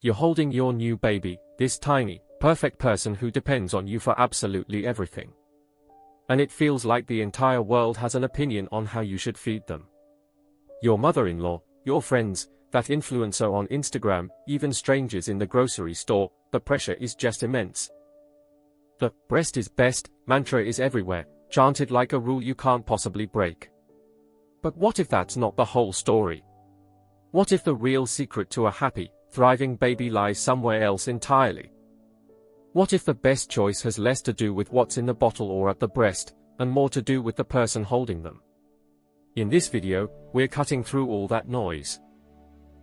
You're holding your new baby, this tiny, perfect person who depends on you for absolutely everything. And it feels like the entire world has an opinion on how you should feed them. Your mother-in-law, your friends, that influencer on Instagram, even strangers in the grocery store, the pressure is just immense. The breast is best mantra is everywhere, chanted like a rule you can't possibly break. But what if that's not the whole story? What if the real secret to a happy, thriving baby lies somewhere else entirely? What if the best choice has less to do with what's in the bottle or at the breast, and more to do with the person holding them? In this video, we're cutting through all that noise.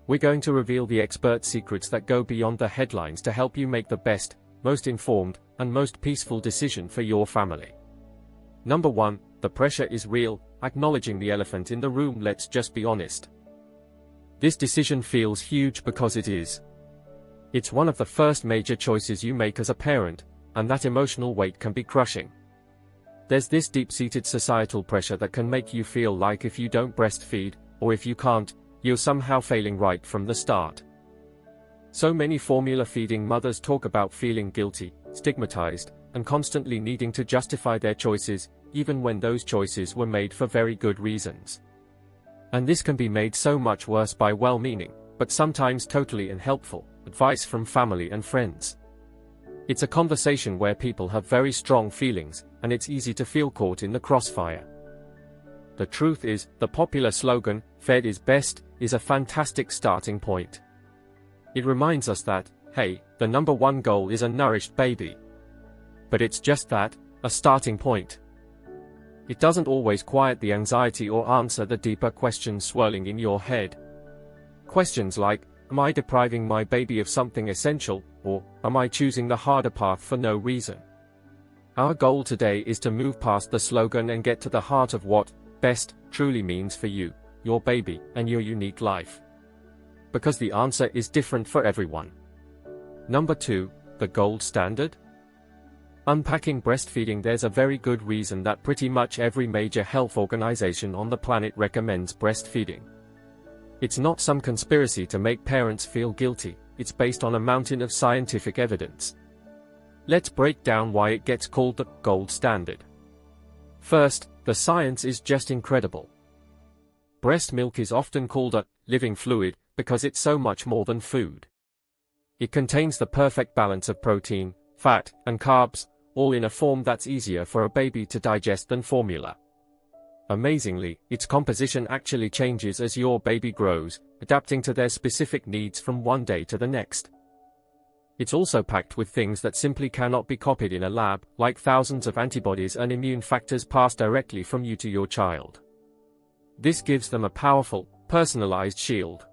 We're going to reveal the expert secrets that go beyond the headlines to help you make the best, most informed, and most peaceful decision for your family. Number 1, the pressure is real, acknowledging the elephant in the room. Let's just be honest. This decision feels huge because it is. It's one of the first major choices you make as a parent, and that emotional weight can be crushing. There's this deep-seated societal pressure that can make you feel like if you don't breastfeed, or if you can't, you're somehow failing right from the start. So many formula-feeding mothers talk about feeling guilty, stigmatized, and constantly needing to justify their choices, even when those choices were made for very good reasons. And this can be made so much worse by well-meaning, but sometimes totally unhelpful, advice from family and friends. It's a conversation where people have very strong feelings, and it's easy to feel caught in the crossfire. The truth is, the popular slogan, "Fed is best," is a fantastic starting point. It reminds us that, hey, the number one goal is a nourished baby. But it's just that, a starting point. It doesn't always quiet the anxiety or answer the deeper questions swirling in your head. Questions like, am I depriving my baby of something essential, or am I choosing the harder path for no reason? Our goal today is to move past the slogan and get to the heart of what best truly means for you, your baby, and your unique life. Because the answer is different for everyone. Number 2, the gold standard? Unpacking breastfeeding. There's a very good reason that pretty much every major health organization on the planet recommends breastfeeding. It's not some conspiracy to make parents feel guilty, it's based on a mountain of scientific evidence. Let's break down why it gets called the gold standard. First, the science is just incredible. Breast milk is often called a living fluid because it's so much more than food. It contains the perfect balance of protein, fat, and carbs, all in a form that's easier for a baby to digest than formula. Amazingly, its composition actually changes as your baby grows, adapting to their specific needs from one day to the next. It's also packed with things that simply cannot be copied in a lab, like thousands of antibodies and immune factors passed directly from you to your child. This gives them a powerful, personalized shield.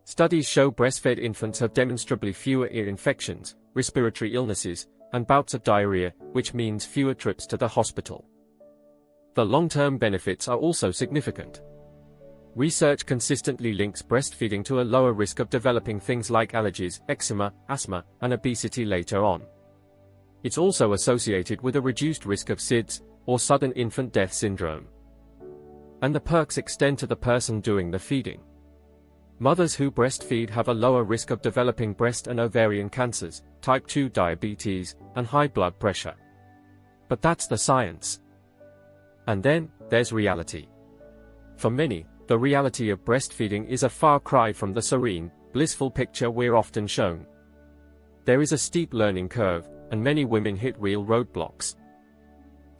Studies show breastfed infants have demonstrably fewer ear infections, respiratory illnesses, and bouts of diarrhea, which means fewer trips to the hospital. The long-term benefits are also significant. Research consistently links breastfeeding to a lower risk of developing things like allergies, eczema, asthma, and obesity later on. It's also associated with a reduced risk of SIDS, or sudden infant death syndrome. And the perks extend to the person doing the feeding. Mothers who breastfeed have a lower risk of developing breast and ovarian cancers, type 2 diabetes, and high blood pressure. But that's the science. And then, there's reality. For many, the reality of breastfeeding is a far cry from the serene, blissful picture we're often shown. There is a steep learning curve, and many women hit real roadblocks.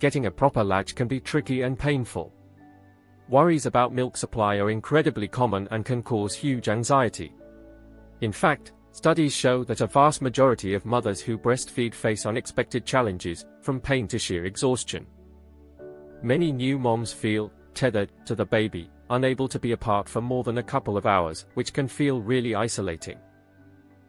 Getting a proper latch can be tricky and painful. Worries about milk supply are incredibly common and can cause huge anxiety. In fact, studies show that a vast majority of mothers who breastfeed face unexpected challenges, from pain to sheer exhaustion. Many new moms feel tethered to the baby, unable to be apart for more than a couple of hours, which can feel really isolating.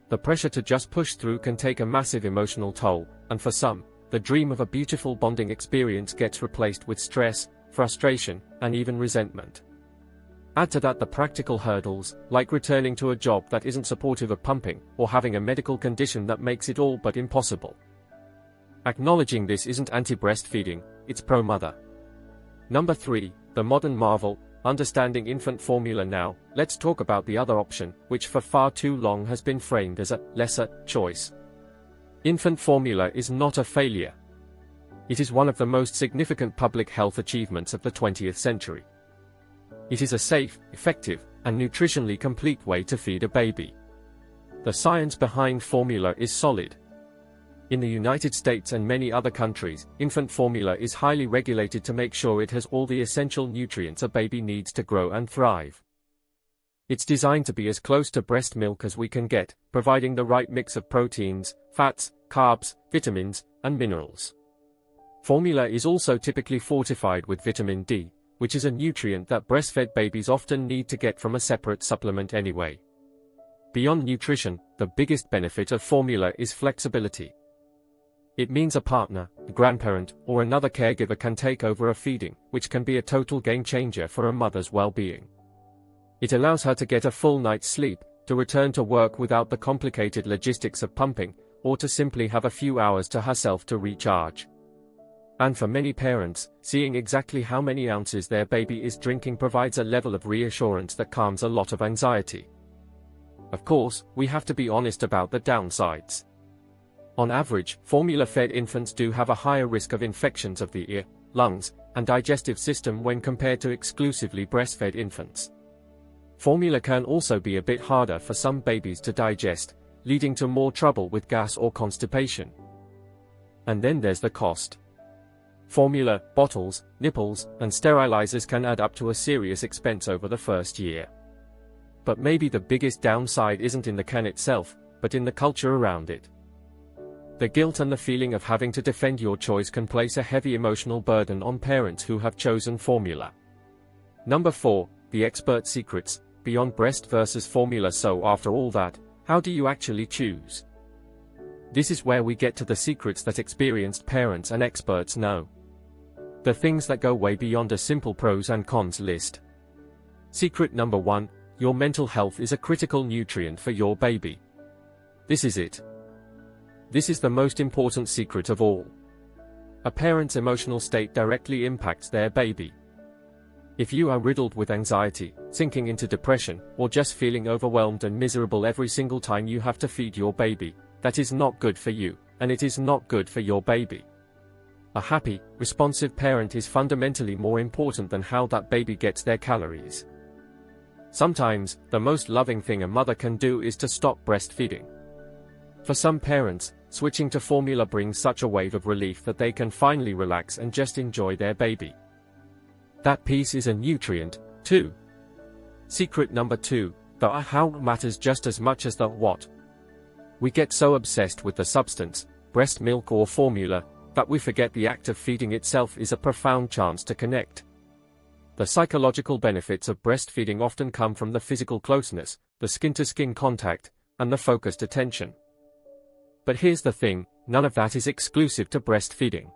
The pressure to just push through can take a massive emotional toll, and for some, the dream of a beautiful bonding experience gets replaced with stress, frustration, and even resentment. Add to that the practical hurdles, like returning to a job that isn't supportive of pumping, or having a medical condition that makes it all but impossible. Acknowledging this isn't anti-breastfeeding, it's pro-mother. Number 3, the modern marvel, understanding infant formula now, let's talk about the other option, which for far too long has been framed as a lesser choice. Infant formula is not a failure. It is one of the most significant public health achievements of the 20th century. It is a safe, effective, and nutritionally complete way to feed a baby. The science behind formula is solid. In the United States and many other countries, infant formula is highly regulated to make sure it has all the essential nutrients a baby needs to grow and thrive. It's designed to be as close to breast milk as we can get, providing the right mix of proteins, fats, carbs, vitamins, and minerals. Formula is also typically fortified with vitamin D, which is a nutrient that breastfed babies often need to get from a separate supplement anyway. Beyond nutrition, the biggest benefit of formula is flexibility. It means a partner, a grandparent, or another caregiver can take over a feeding, which can be a total game changer for a mother's well-being. It allows her to get a full night's sleep, to return to work without the complicated logistics of pumping, or to simply have a few hours to herself to recharge. And for many parents, seeing exactly how many ounces their baby is drinking provides a level of reassurance that calms a lot of anxiety. Of course, we have to be honest about the downsides. On average, formula-fed infants do have a higher risk of infections of the ear, lungs, and digestive system when compared to exclusively breastfed infants. Formula can also be a bit harder for some babies to digest, leading to more trouble with gas or constipation. And then there's the cost. Formula, bottles, nipples, and sterilizers can add up to a serious expense over the first year. But maybe the biggest downside isn't in the can itself, but in the culture around it. The guilt and the feeling of having to defend your choice can place a heavy emotional burden on parents who have chosen formula. Number 4, the expert secrets, beyond breast versus formula. So after all that, how do you actually choose? This is where we get to the secrets that experienced parents and experts know. The things that go way beyond a simple pros and cons list. Secret number 1, your mental health is a critical nutrient for your baby. This is it. This is the most important secret of all. A parent's emotional state directly impacts their baby. If you are riddled with anxiety, sinking into depression, or just feeling overwhelmed and miserable every single time you have to feed your baby, that is not good for you, and it is not good for your baby. A happy, responsive parent is fundamentally more important than how that baby gets their calories. Sometimes, the most loving thing a mother can do is to stop breastfeeding. For some parents, switching to formula brings such a wave of relief that they can finally relax and just enjoy their baby. That piece is a nutrient, too. Secret number 2, the how matters just as much as the what. We get so obsessed with the substance, breast milk or formula, that we forget the act of feeding itself is a profound chance to connect. The psychological benefits of breastfeeding often come from the physical closeness, the skin-to-skin contact, and the focused attention. But here's the thing, none of that is exclusive to breastfeeding.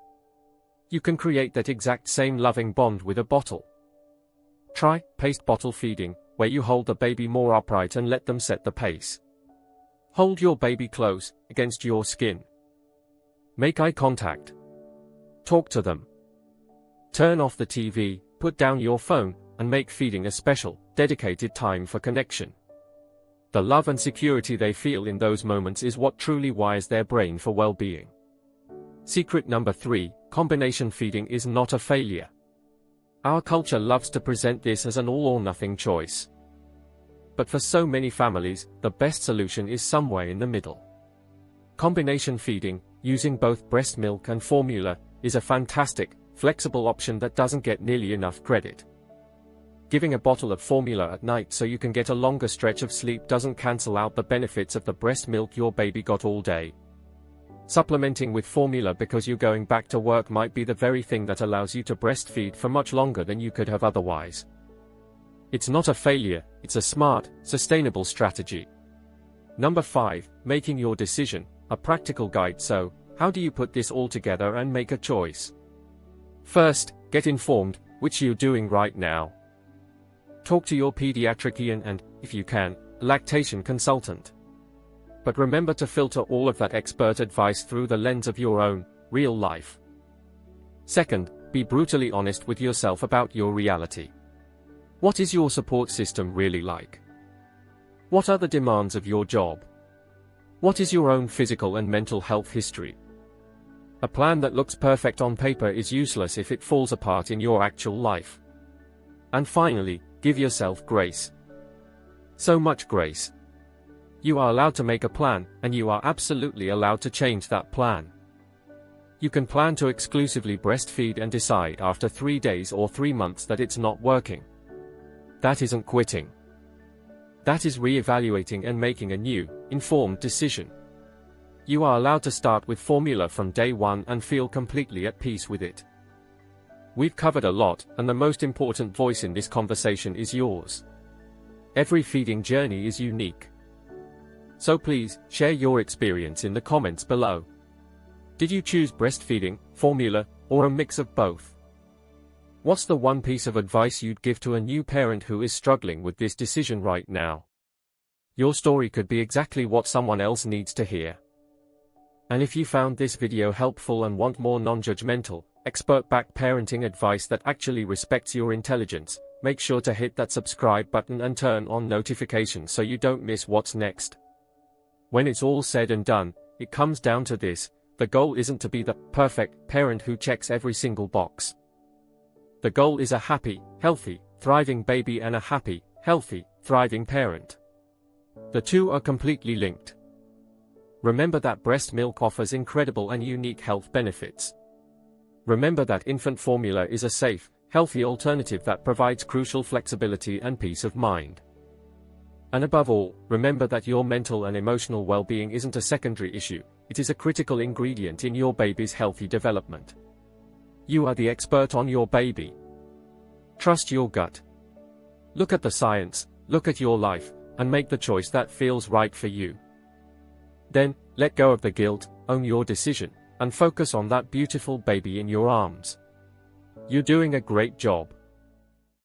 You can create that exact same loving bond with a bottle. Try paced bottle feeding, where you hold the baby more upright and let them set the pace. Hold your baby close, against your skin. Make eye contact. Talk to them. Turn off the TV, put down your phone, and make feeding a special, dedicated time for connection. The love and security they feel in those moments is what truly wires their brain for well-being. Secret number 3, combination feeding is not a failure. Our culture loves to present this as an all-or-nothing choice. But for so many families, the best solution is somewhere in the middle. Combination feeding, using both breast milk and formula, is a fantastic, flexible option that doesn't get nearly enough credit. Giving a bottle of formula at night so you can get a longer stretch of sleep doesn't cancel out the benefits of the breast milk your baby got all day. Supplementing with formula because you're going back to work might be the very thing that allows you to breastfeed for much longer than you could have otherwise. It's not a failure, it's a smart, sustainable strategy. Number 5, making your decision, a practical guide. So, how do you put this all together and make a choice? First, get informed, which you're doing right now. Talk to your pediatrician and, if you can, a lactation consultant. But remember to filter all of that expert advice through the lens of your own, real life. Second, be brutally honest with yourself about your reality. What is your support system really like? What are the demands of your job? What is your own physical and mental health history? A plan that looks perfect on paper is useless if it falls apart in your actual life. And finally, give yourself grace. So much grace. You are allowed to make a plan, and you are absolutely allowed to change that plan. You can plan to exclusively breastfeed and decide after 3 days or 3 months that it's not working. That isn't quitting. That is re-evaluating and making a new, informed decision. You are allowed to start with formula from day one and feel completely at peace with it. We've covered a lot, and the most important voice in this conversation is yours. Every feeding journey is unique. So please, share your experience in the comments below. Did you choose breastfeeding, formula, or a mix of both? What's the one piece of advice you'd give to a new parent who is struggling with this decision right now? Your story could be exactly what someone else needs to hear. And if you found this video helpful and want more non-judgmental, expert-backed parenting advice that actually respects your intelligence, make sure to hit that subscribe button and turn on notifications so you don't miss what's next. When it's all said and done, it comes down to this: the goal isn't to be the perfect parent who checks every single box. The goal is a happy, healthy, thriving baby and a happy, healthy, thriving parent. The two are completely linked. Remember that breast milk offers incredible and unique health benefits. Remember that infant formula is a safe, healthy alternative that provides crucial flexibility and peace of mind. And above all, remember that your mental and emotional well-being isn't a secondary issue, it is a critical ingredient in your baby's healthy development. You are the expert on your baby. Trust your gut. Look at the science, look at your life, and make the choice that feels right for you. Then, let go of the guilt, own your decision, and focus on that beautiful baby in your arms. You're doing a great job.